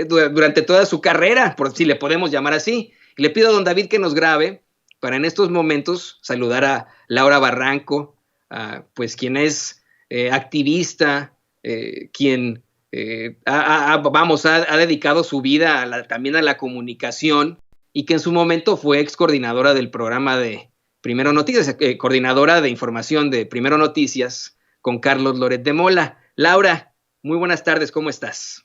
durante toda su carrera, por si le podemos llamar así. Y le pido a don David que nos grabe para en estos momentos saludar a Laura Barranco, pues quien es activista, quien ha dedicado su vida también a la comunicación y que en su momento fue ex coordinadora del programa de Primero Noticias, coordinadora de información de Primero Noticias con Carlos Loret de Mola. Laura, muy buenas tardes, ¿cómo estás?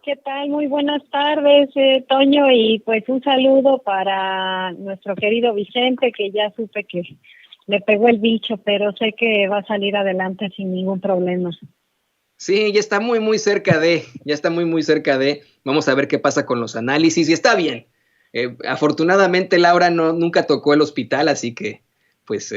¿Qué tal? Muy buenas tardes, Toño, y pues un saludo para nuestro querido Vicente, que ya supe que le pegó el bicho, pero sé que va a salir adelante sin ningún problema. Sí, ya está muy cerca de, vamos a ver qué pasa con los análisis, y está bien. Afortunadamente Laura nunca tocó el hospital, así que pues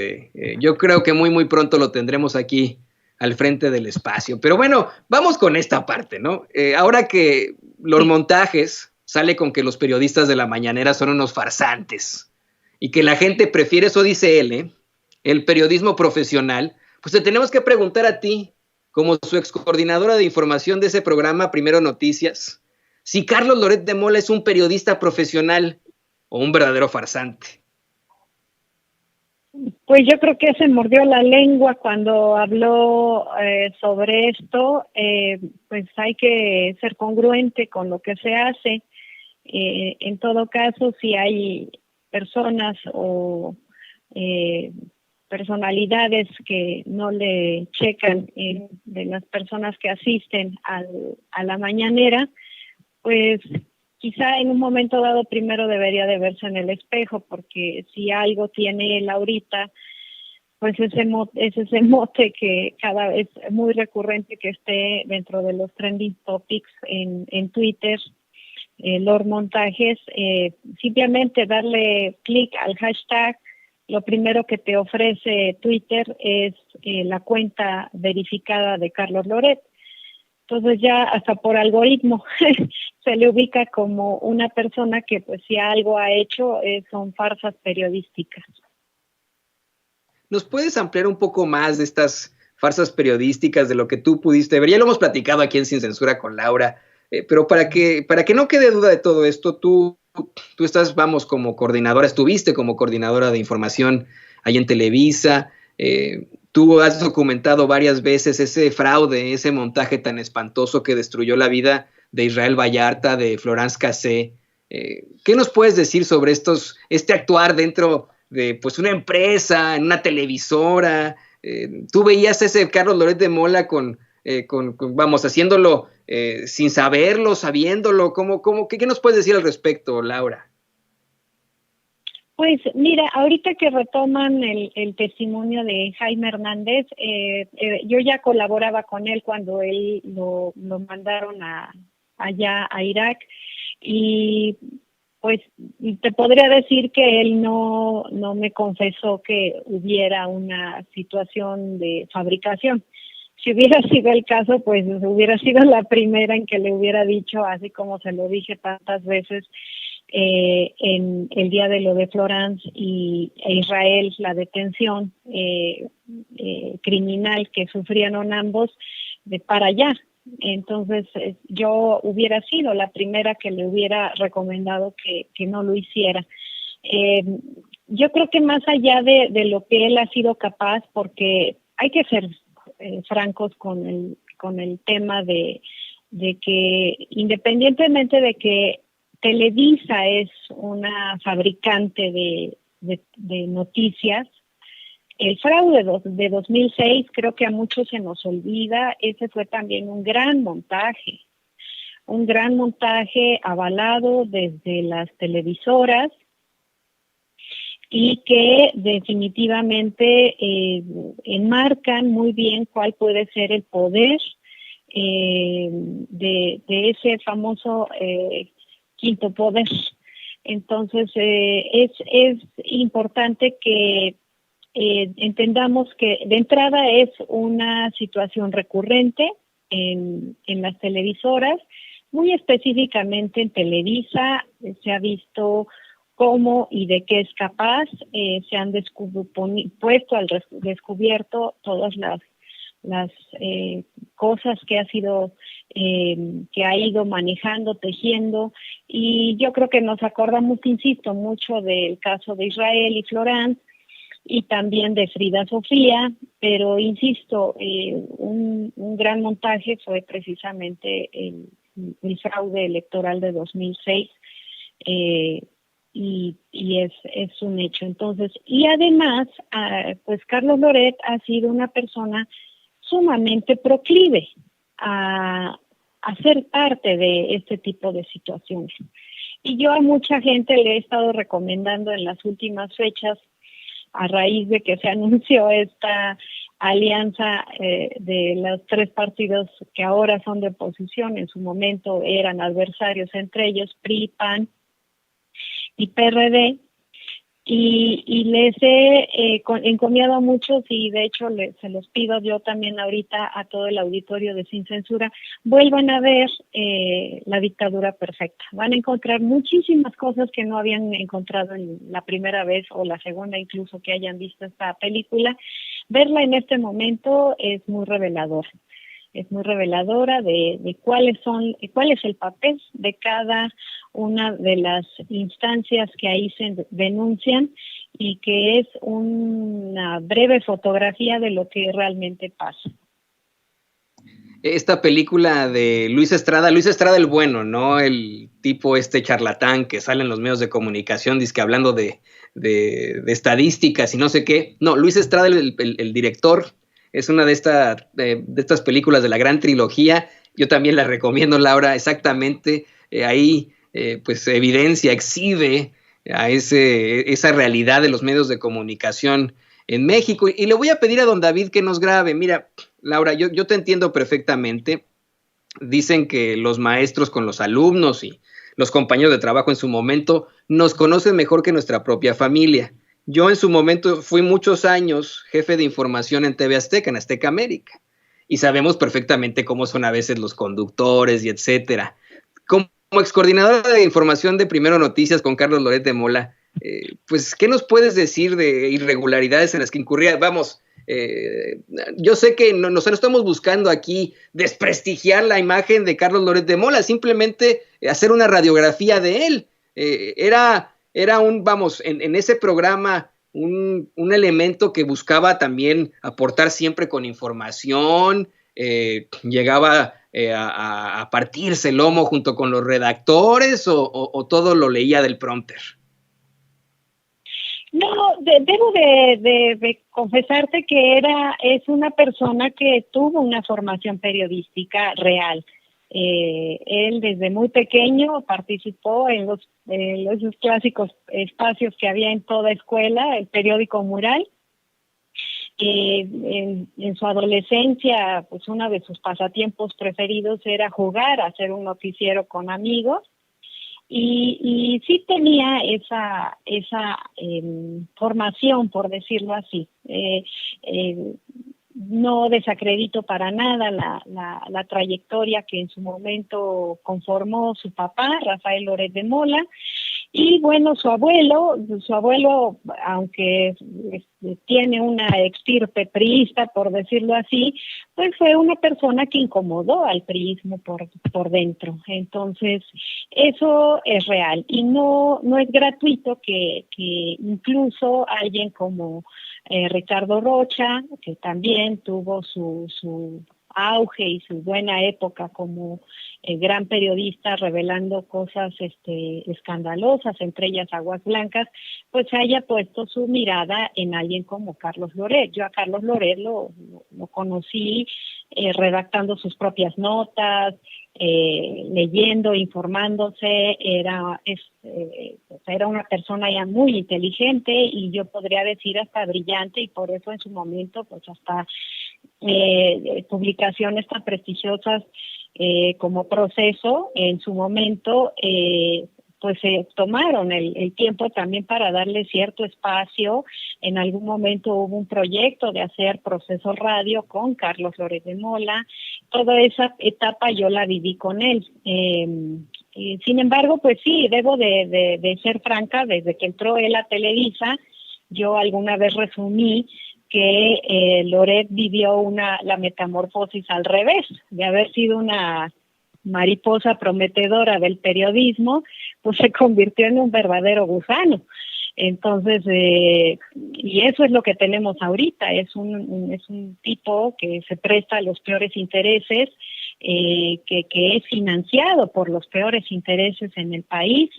yo creo que muy pronto lo tendremos aquí al frente del espacio. Pero bueno, vamos con esta parte, ¿no? Ahora que los montajes sale con que los periodistas de la mañanera son unos farsantes y que la gente prefiere, eso dice él, el periodismo profesional, pues te tenemos que preguntar a ti, como su excoordinadora de información de ese programa, Primero Noticias, si Carlos Loret de Mola es un periodista profesional o un verdadero farsante. Pues yo creo que se mordió la lengua cuando habló sobre esto. Pues hay que ser congruente con lo que se hace. En todo caso, si hay personas o personalidades que no le checan de las personas que asisten a la mañanera, pues quizá en un momento dado primero debería de verse en el espejo, porque si algo tiene él ahorita, pues es ese mote que cada vez es muy recurrente que esté dentro de los trending topics en Twitter, los montajes, simplemente darle clic al hashtag, lo primero que te ofrece Twitter es la cuenta verificada de Carlos Loret. Entonces ya hasta por algoritmo se le ubica como una persona que pues si algo ha hecho son farsas periodísticas. ¿Nos puedes ampliar un poco más de estas farsas periodísticas, de lo que tú pudiste ver? Ya lo hemos platicado aquí en Sin Censura con Laura, pero para que no quede duda de todo esto, tú estás, vamos, como coordinadora, estuviste como coordinadora de información ahí en Televisa, tú has documentado varias veces ese fraude, ese montaje tan espantoso que destruyó la vida de Israel Vallarta, de Florence Cassé. ¿Qué nos puedes decir sobre este actuar dentro de pues una empresa, en una televisora? Tú veías ese Carlos Loret de Mola vamos, haciéndolo sin saberlo, sabiéndolo. ¿Qué nos puedes decir al respecto, Laura? Pues mira, ahorita que retoman el testimonio de Jaime Hernández, yo ya colaboraba con él cuando él lo mandaron allá a Irak, y pues te podría decir que él no me confesó que hubiera una situación de fabricación. Si hubiera sido el caso, pues hubiera sido la primera en que le hubiera dicho, así como se lo dije tantas veces en el día de lo de Florence e Israel, la detención criminal que sufrieron ambos para allá. Entonces yo hubiera sido la primera que le hubiera recomendado que no lo hiciera. Yo creo que más allá de lo que él ha sido capaz, porque hay que ser francos con el tema de que independientemente de que Televisa es una fabricante de noticias, el fraude de 2006 creo que a muchos se nos olvida. Ese fue también un gran montaje avalado desde las televisoras, y que definitivamente enmarcan muy bien cuál puede ser el poder de ese famoso quinto poder. Entonces es importante que entendamos que de entrada es una situación recurrente en las televisoras, muy específicamente en Televisa. Se ha visto cómo y de qué es capaz, se han puesto al descubierto todas las cosas que ha sido que ha ido manejando, tejiendo, y yo creo que nos acordamos, insisto, mucho del caso de Israel y Florence, y también de Frida Sofía, pero insisto, un gran montaje fue precisamente el fraude electoral de 2006, y es un hecho. Entonces, y además, pues Carlos Loret ha sido una persona sumamente proclive a ser parte de este tipo de situaciones. Y yo a mucha gente le he estado recomendando en las últimas fechas, a raíz de que se anunció esta alianza de los tres partidos que ahora son de oposición, en su momento eran adversarios entre ellos, PRI, PAN y PRD, y les he encomiado a muchos, y de hecho se los pido yo también ahorita a todo el auditorio de Sin Censura, vuelvan a ver La Dictadura Perfecta. Van a encontrar muchísimas cosas que no habían encontrado en la primera vez o la segunda incluso que hayan visto esta película. Verla en este momento es muy revelador. Es muy reveladora de cuál es el papel de cada una de las instancias que ahí se denuncian, y que es una breve fotografía de lo que realmente pasa. Esta película de Luis Estrada el bueno, ¿no? El tipo charlatán que sale en los medios de comunicación, dizque hablando de estadísticas y no sé qué. No, Luis Estrada, el director, es una de estas películas de la gran trilogía. Yo también la recomiendo, Laura, exactamente. Ahí pues evidencia, exhibe a esa realidad de los medios de comunicación en México. Y le voy a pedir a don David que nos grabe. Mira, Laura, yo te entiendo perfectamente. Dicen que los maestros con los alumnos y los compañeros de trabajo en su momento nos conocen mejor que nuestra propia familia. Yo en su momento fui muchos años jefe de información en TV Azteca, en Azteca América, y sabemos perfectamente cómo son a veces los conductores y etcétera. Como excoordinadora de información de Primero Noticias con Carlos Loret de Mola, pues, ¿qué nos puedes decir de irregularidades en las que incurría? Vamos, yo sé que no estamos buscando aquí desprestigiar la imagen de Carlos Loret de Mola, simplemente hacer una radiografía de él. Era vamos, en ese programa, un elemento que buscaba también aportar siempre con información, llegaba a partirse el lomo junto con los redactores, o todo lo leía del prompter. No, debo de confesarte que es una persona que tuvo una formación periodística real. Él desde muy pequeño participó en esos clásicos espacios que había en toda escuela, el periódico Mural. En su adolescencia, pues uno de sus pasatiempos preferidos era jugar, hacer un noticiero con amigos. Y sí tenía esa formación, por decirlo así. No desacredito para nada la trayectoria que en su momento conformó su papá, Rafael Loret de Mola. Y bueno, su abuelo, aunque tiene una extirpe priista, por decirlo así, pues fue una persona que incomodó al priismo por dentro. Entonces, eso es real. Y no es gratuito que incluso alguien como Ricardo Rocha, que también tuvo su auge y su buena época como gran periodista, revelando cosas escandalosas, entre ellas Aguas Blancas, pues haya puesto su mirada en alguien como Carlos Loret. Yo a Carlos Loret lo conocí redactando sus propias notas, leyendo, informándose. Era una persona ya muy inteligente, y yo podría decir hasta brillante, y por eso en su momento pues hasta publicaciones tan prestigiosas como Proceso en su momento pues se tomaron el tiempo también para darle cierto espacio. En algún momento hubo un proyecto de hacer Proceso Radio con Carlos Loret de Mola. Toda esa etapa yo la viví con él. Sin embargo, pues sí, debo de ser franca, desde que entró él a Televisa, yo alguna vez resumí que Loret vivió la metamorfosis al revés, de haber sido una mariposa prometedora del periodismo, pues se convirtió en un verdadero gusano. Entonces, y eso es lo que tenemos ahorita, es un tipo que se presta a los peores intereses, que es financiado por los peores intereses en el país.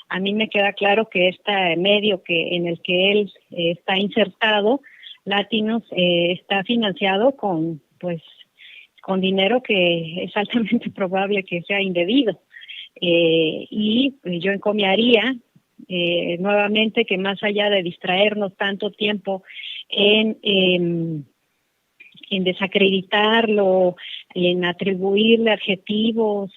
A mí me queda claro que este medio en el que él está insertado, Latinos, está financiado con dinero que es altamente probable que sea indebido. Y yo encomiaría nuevamente que más allá de distraernos tanto tiempo en desacreditarlo, en atribuirle adjetivos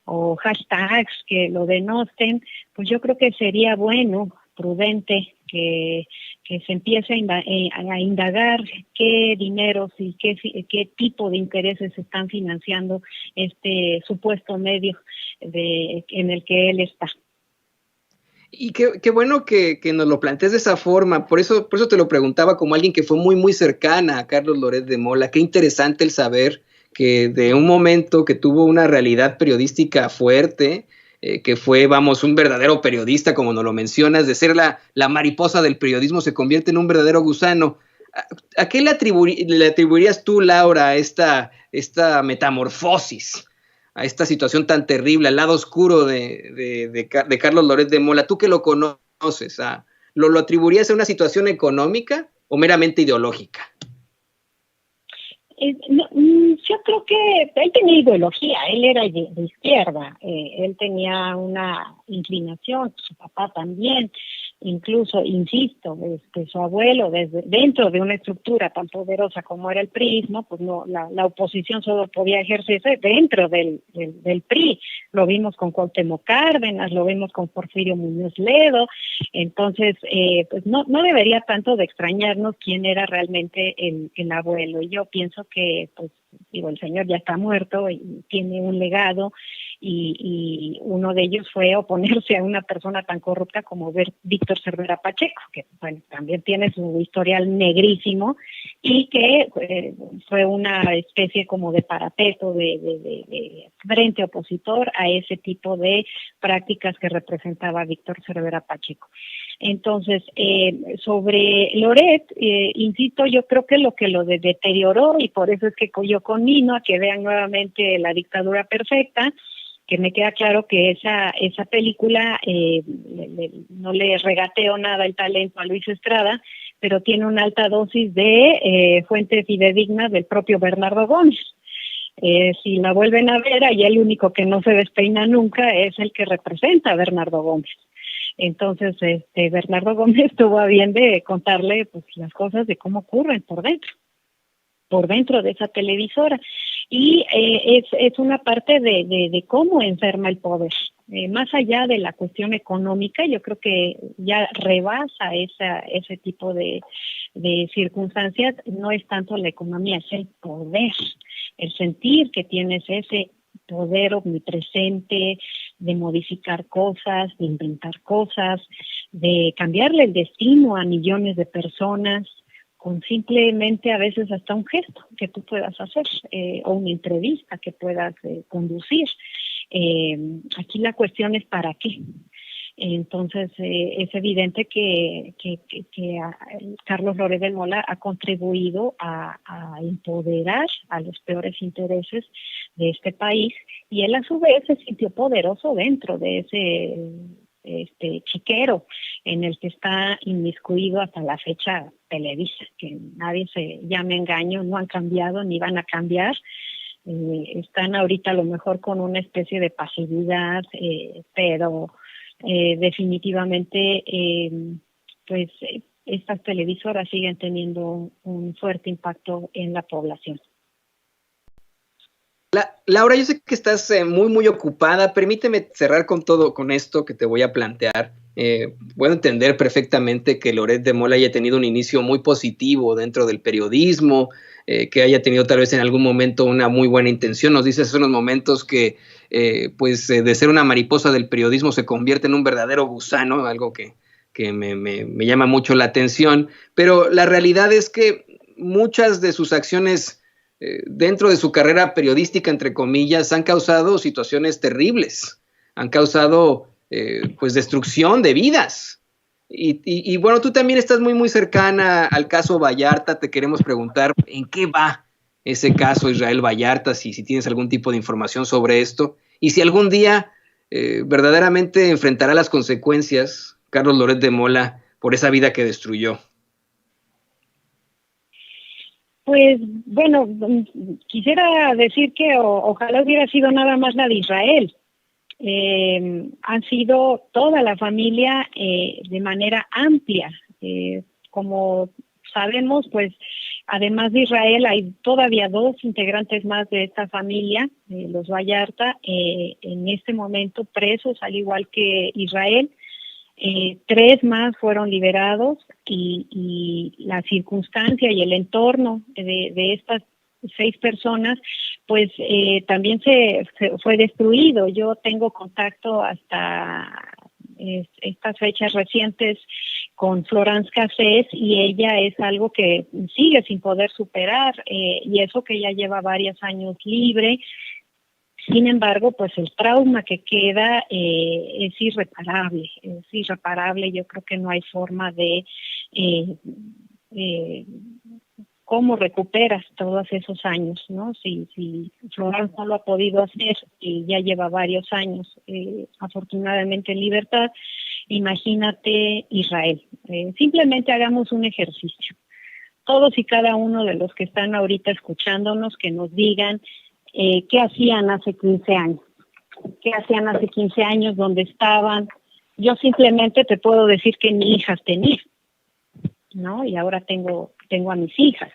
o hashtags que lo denosten, pues yo creo que sería bueno, prudente, que se empiece a indagar qué dineros y qué tipo de intereses están financiando este supuesto medio en el que él está. Y qué bueno que nos lo plantees de esa forma, por eso te lo preguntaba como alguien que fue muy, muy cercana a Carlos Loret de Mola. Qué interesante el saber que de un momento que tuvo una realidad periodística fuerte, que fue, vamos, un verdadero periodista, como nos lo mencionas, de ser la mariposa del periodismo, se convierte en un verdadero gusano. ¿A qué le atribuirías tú, Laura, esta metamorfosis, a esta situación tan terrible, al lado oscuro de Carlos Loret de Mola? Tú que lo conoces, ¿lo atribuirías a una situación económica o meramente ideológica? Yo creo que él tenía ideología, él era de izquierda, él tenía una inclinación, su papá también, incluso, insisto, su abuelo, dentro de una estructura tan poderosa como era el priismo, pues no, la oposición solo podía ejercerse dentro del PRI. Lo vimos con Cuauhtémoc Cárdenas, lo vimos con Porfirio Muñoz Ledo. Entonces, pues no debería tanto de extrañarnos quién era realmente el abuelo. Y yo pienso que, pues, el señor ya está muerto y tiene un legado, y uno de ellos fue oponerse a una persona tan corrupta como Víctor Cervera Pacheco, que bueno, también tiene su historial negrísimo y que fue una especie como de parapeto de frente opositor a ese tipo de prácticas que representaba Víctor Cervera Pacheco. Entonces, sobre Loret, insisto, yo creo que lo deterioró, y por eso es que yo conmino a que vean nuevamente La dictadura perfecta, que me queda claro que esa película no le regateó nada el talento a Luis Estrada, pero tiene una alta dosis de fuentes fidedignas del propio Bernardo Gómez. Si la vuelven a ver, ahí el único que no se despeina nunca es el que representa a Bernardo Gómez. Entonces, Bernardo Gómez tuvo a bien de contarle, pues, las cosas de cómo ocurren por dentro de esa televisora. Y es una parte de cómo enferma el poder. Más allá de la cuestión económica, yo creo que ya rebasa ese tipo de circunstancias. No es tanto la economía, es el poder, el sentir que tienes ese poder omnipresente de modificar cosas, de inventar cosas, de cambiarle el destino a millones de personas, con simplemente a veces hasta un gesto que tú puedas hacer, o una entrevista que puedas conducir. Aquí la cuestión es ¿para qué? Entonces, es evidente que Carlos Loret de Mola ha contribuido a empoderar a los peores intereses de este país, y él a su vez se sintió poderoso dentro de ese chiquero en el que está inmiscuido hasta la fecha Televisa, que nadie se llame engaño, no han cambiado ni van a cambiar. Están ahorita a lo mejor con una especie de pasividad, pero definitivamente pues estas televisoras siguen teniendo un fuerte impacto en la población. Laura, yo sé que estás muy, muy ocupada. Permíteme cerrar con esto que te voy a plantear. Puedo entender perfectamente que Loret de Mola haya tenido un inicio muy positivo dentro del periodismo, que haya tenido tal vez en algún momento una muy buena intención. Nos dices hace unos momentos que de ser una mariposa del periodismo se convierte en un verdadero gusano, algo que me llama mucho la atención. Pero la realidad es que muchas de sus acciones dentro de su carrera periodística, entre comillas, han causado situaciones terribles, han causado pues destrucción de vidas. Y bueno, tú también estás muy cercana al caso Vallarta. Te queremos preguntar en qué va ese caso Israel Vallarta, si tienes algún tipo de información sobre esto, y si algún día verdaderamente enfrentará las consecuencias Carlos Loret de Mola por esa vida que destruyó. Pues bueno, quisiera decir que ojalá hubiera sido nada más la de Israel. Han sido toda la familia de manera amplia. Como sabemos, pues además de Israel hay todavía 2 integrantes más de esta familia, los Vallarta, en este momento presos, al igual que Israel. 3 más fueron liberados y la circunstancia y el entorno de estas 6 personas pues también se fue destruido. Yo tengo contacto hasta estas fechas recientes con Florence Cassés y ella es algo que sigue sin poder superar y eso que ya lleva varios años libre. Sin embargo, pues el trauma que queda es irreparable. Yo creo que no hay forma de cómo recuperas todos esos años, ¿no? Si Florence no lo ha podido hacer y ya lleva varios años, afortunadamente en libertad, imagínate Israel. Simplemente hagamos un ejercicio. Todos y cada uno de los que están ahorita escuchándonos, que nos digan qué hacían hace 15 años. ¿Qué hacían hace 15 años? ¿Dónde estaban? Yo simplemente te puedo decir que ni hijas tenía, ¿no? Y ahora tengo a mis hijas.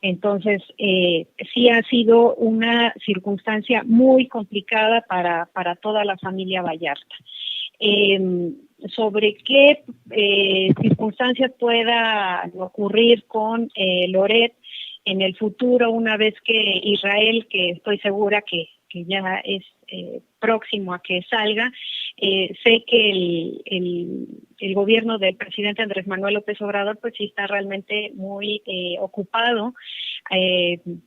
Entonces, sí ha sido una circunstancia muy complicada para toda la familia Vallarta. Sobre qué circunstancias pueda ocurrir con Loret en el futuro, una vez que Israel, que estoy segura que ya es próximo a que salga, sé que el gobierno del presidente Andrés Manuel López Obrador pues sí está realmente muy ocupado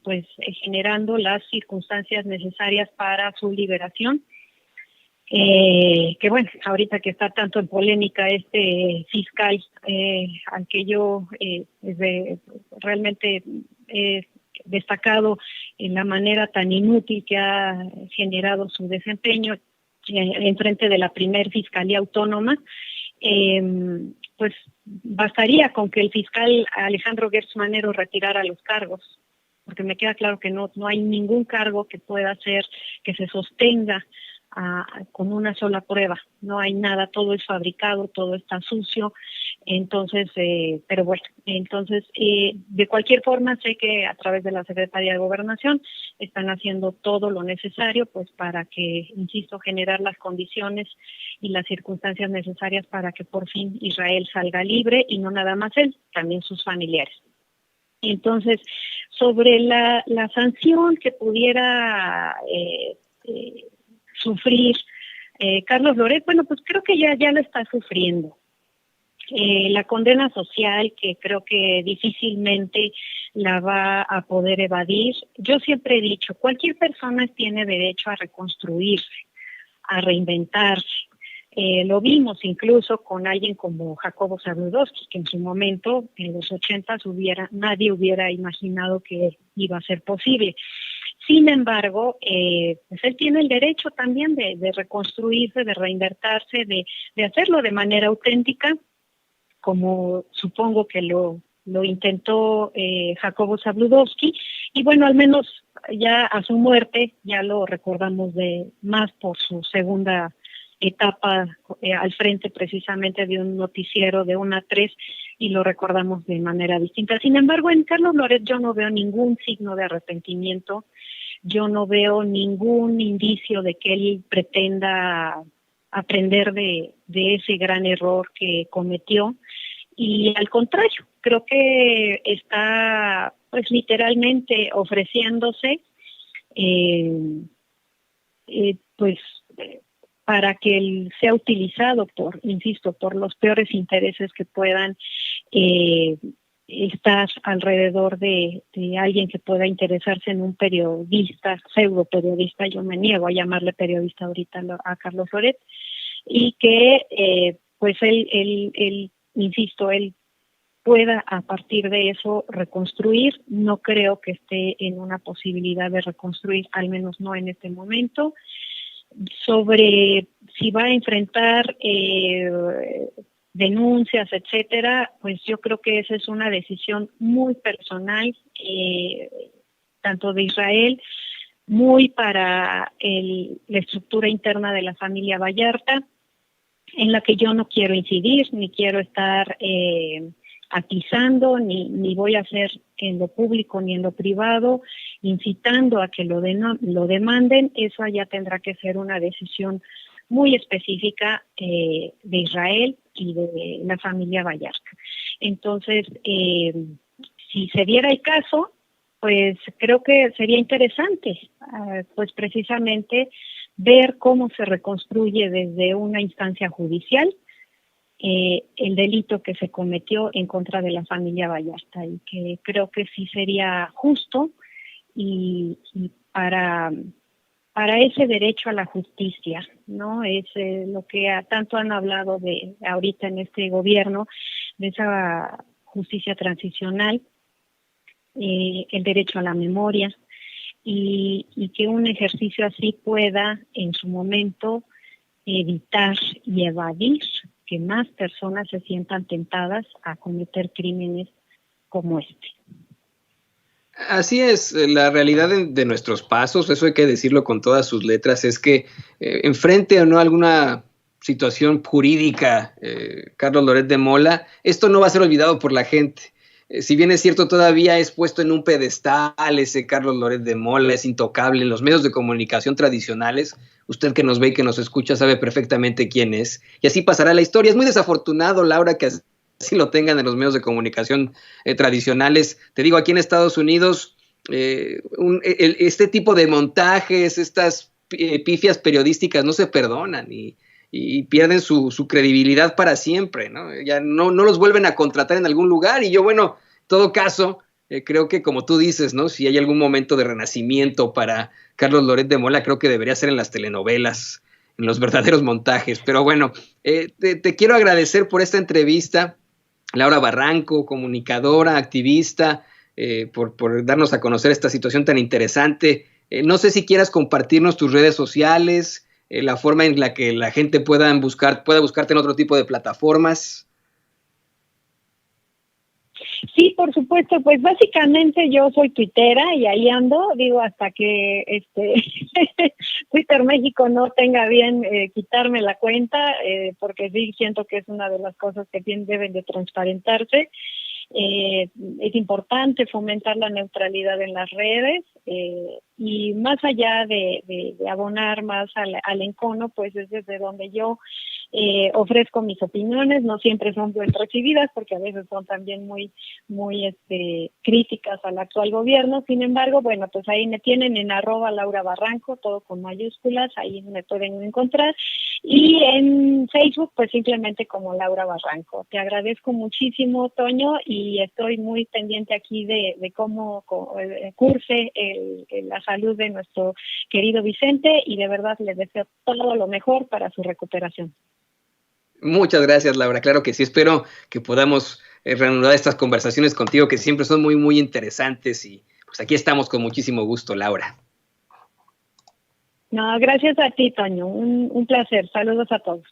pues generando las circunstancias necesarias para su liberación. Que bueno, ahorita que está tanto en polémica este fiscal al que yo realmente he destacado en la manera tan inútil que ha generado su desempeño en frente de la primer fiscalía autónoma, pues bastaría con que el fiscal Alejandro Gertz Manero retirara los cargos, porque me queda claro que no hay ningún cargo que pueda hacer que se sostenga con una sola prueba. No hay nada, todo es fabricado, todo está sucio. Entonces, pero bueno, entonces de cualquier forma sé que a través de la Secretaría de Gobernación están haciendo todo lo necesario pues para que, insisto, generar las condiciones y las circunstancias necesarias para que por fin Israel salga libre, y no nada más él, también sus familiares. Entonces, sobre la sanción que pudiera sufrir Carlos Loret, bueno, pues creo que ya lo está sufriendo. La condena social, que creo que difícilmente la va a poder evadir. Yo siempre he dicho, cualquier persona tiene derecho a reconstruirse, a reinventarse. Lo vimos incluso con alguien como Jacobo Zabludovsky, que en su momento, en los 80s, nadie hubiera imaginado que iba a ser posible. Sin embargo, pues él tiene el derecho también de reconstruirse, de reinventarse, de hacerlo de manera auténtica, como supongo que lo intentó Jacobo Zabludovsky, y bueno, al menos ya a su muerte ya lo recordamos más por su segunda etapa al frente precisamente de un noticiero de 1 a 3, y lo recordamos de manera distinta. Sin embargo, en Carlos Loret yo no veo ningún signo de arrepentimiento, yo no veo ningún indicio de que él pretenda aprender de ese gran error que cometió, y al contrario, creo que está pues literalmente ofreciéndose pues para que él sea utilizado por los peores intereses que puedan estar alrededor de alguien que pueda interesarse en un periodista, pseudo periodista, yo me niego a llamarle periodista ahorita a Carlos Loret, y que pues él, insisto, él pueda a partir de eso reconstruir. No creo que esté en una posibilidad de reconstruir, al menos no en este momento. Sobre si va a enfrentar denuncias, etcétera, pues yo creo que esa es una decisión muy personal, tanto de Israel, muy para la estructura interna de la familia Vallarta, en la que yo no quiero incidir, ni quiero estar atizando, ni voy a hacer en lo público ni en lo privado, incitando a que lo demanden. Eso ya tendrá que ser una decisión muy específica de Israel y de la familia Vallarta. Entonces, si se diera el caso, pues creo que sería interesante, pues precisamente ver cómo se reconstruye desde una instancia judicial el delito que se cometió en contra de la familia Vallarta, y que creo que sí sería justo y para ese derecho a la justicia, ¿no? Es lo que tanto han hablado de ahorita en este gobierno, de esa justicia transicional, el derecho a la memoria, y que un ejercicio así pueda en su momento evitar y evadir que más personas se sientan tentadas a cometer crímenes como este. Así es, la realidad de nuestros pasos, eso hay que decirlo con todas sus letras, es que enfrente o no alguna situación jurídica, Carlos Loret de Mola, esto no va a ser olvidado por la gente. Si bien es cierto, todavía es puesto en un pedestal ese Carlos Loret de Mola, es intocable en los medios de comunicación tradicionales. Usted que nos ve y que nos escucha sabe perfectamente quién es, y así pasará la historia. Es muy desafortunado, Laura, que así lo tengan en los medios de comunicación tradicionales. Te digo, aquí en Estados Unidos, este tipo de montajes, estas pifias periodísticas no se perdonan y pierden su credibilidad para siempre, ¿no? Ya no los vuelven a contratar en algún lugar. Y yo, bueno, en todo caso, creo que como tú dices, ¿no? Si hay algún momento de renacimiento para Carlos Loret de Mola, creo que debería ser en las telenovelas, en los verdaderos montajes. Pero bueno, te quiero agradecer por esta entrevista, Laura Barranco, comunicadora, activista, por darnos a conocer esta situación tan interesante. No sé si quieras compartirnos tus redes sociales, la forma en la que la gente pueda buscarte en otro tipo de plataformas. Sí, por supuesto, pues básicamente yo soy tuitera y ahí ando, digo, hasta que Twitter México no tenga bien quitarme la cuenta, porque sí siento que es una de las cosas que deben de transparentarse. Es importante fomentar la neutralidad en las redes, y más allá de abonar más al encono, pues es desde donde yo ofrezco mis opiniones. No siempre son bien recibidas porque a veces son también muy críticas al actual gobierno. Sin embargo, bueno, pues ahí me tienen en @Laura Barranco, todo con mayúsculas, ahí me pueden encontrar, y en Facebook pues simplemente como Laura Barranco. Te agradezco muchísimo, Toño, y estoy muy pendiente aquí de cómo curse la salud de nuestro querido Vicente, y de verdad les deseo todo lo mejor para su recuperación. Muchas gracias, Laura. Claro que sí, espero que podamos reanudar estas conversaciones contigo, que siempre son muy, muy interesantes, y pues aquí estamos con muchísimo gusto, Laura. No, gracias a ti, Toño. Un placer. Saludos a todos.